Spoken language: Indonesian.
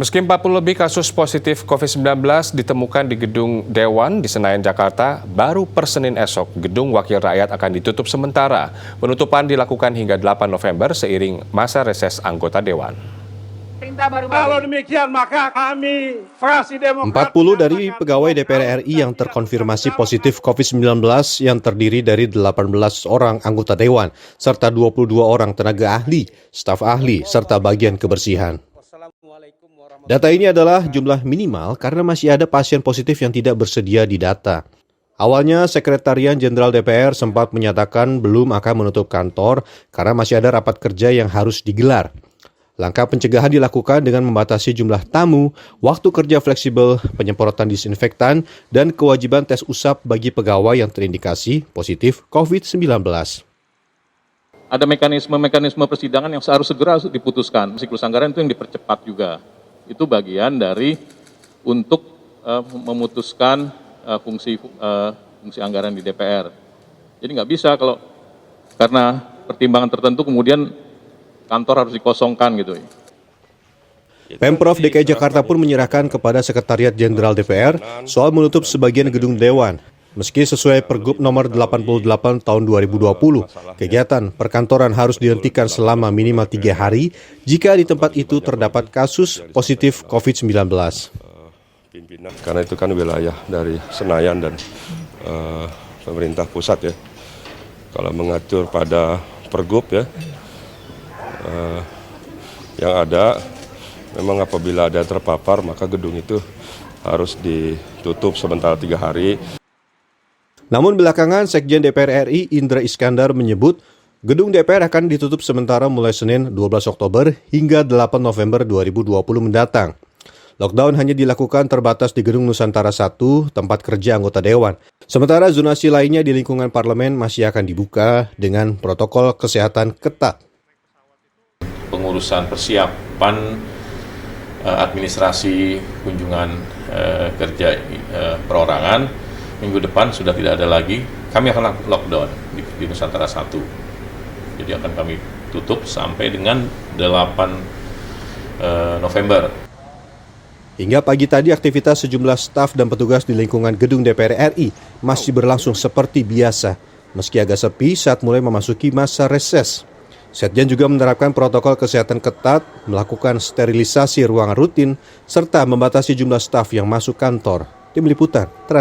Meski 40 lebih kasus positif COVID-19 ditemukan di Gedung Dewan di Senayan, Jakarta, baru per Senin esok Gedung Wakil Rakyat akan ditutup sementara. Penutupan dilakukan hingga 8 November seiring masa reses anggota Dewan. Kalau demikian maka kami fraksi Demokrat 40 dari pegawai DPR RI yang terkonfirmasi positif COVID-19 yang terdiri dari 18 orang anggota Dewan serta 22 orang tenaga ahli, staf ahli, serta bagian kebersihan. Data ini adalah jumlah minimal karena masih ada pasien positif yang tidak bersedia di data. Awalnya, Sekretariat Jenderal DPR sempat menyatakan belum akan menutup kantor karena masih ada rapat kerja yang harus digelar. Langkah pencegahan dilakukan dengan membatasi jumlah tamu, waktu kerja fleksibel, penyemprotan disinfektan, dan kewajiban tes usap bagi pegawai yang terindikasi positif COVID-19. Ada mekanisme persidangan yang harus segera diputuskan. Siklus anggaran itu yang dipercepat juga. Itu bagian dari untuk memutuskan fungsi anggaran di DPR. Jadi nggak bisa kalau karena pertimbangan tertentu kemudian kantor harus dikosongkan gitu. Pemprov DKI Jakarta pun menyerahkan kepada Sekretariat Jenderal DPR soal menutup sebagian gedung Dewan. Meski sesuai Pergub nomor 88 tahun 2020, kegiatan perkantoran harus dihentikan selama minimal 3 hari jika di tempat itu terdapat kasus positif COVID-19. Karena itu kan wilayah dari Senayan dan pemerintah pusat ya. Kalau mengatur pada Pergub ya, yang ada memang apabila ada terpapar maka gedung itu harus ditutup sementara 3 hari. Namun belakangan Sekjen DPR RI Indra Iskandar menyebut gedung DPR akan ditutup sementara mulai Senin 12 Oktober hingga 8 November 2020 mendatang. Lockdown hanya dilakukan terbatas di Gedung Nusantara 1, tempat kerja anggota Dewan. Sementara zonasi lainnya di lingkungan parlemen masih akan dibuka dengan protokol kesehatan ketat. Pengurusan persiapan administrasi kunjungan kerja perorangan minggu depan sudah tidak ada lagi. Kami akan lockdown di Nusantara 1. Jadi akan kami tutup sampai dengan 8 November. Hingga pagi tadi aktivitas sejumlah staf dan petugas di lingkungan gedung DPR RI masih berlangsung seperti biasa, meski agak sepi saat mulai memasuki masa reses. Sekjen juga menerapkan protokol kesehatan ketat, melakukan sterilisasi ruangan rutin, serta membatasi jumlah staf yang masuk kantor. Tim Liputan, Trans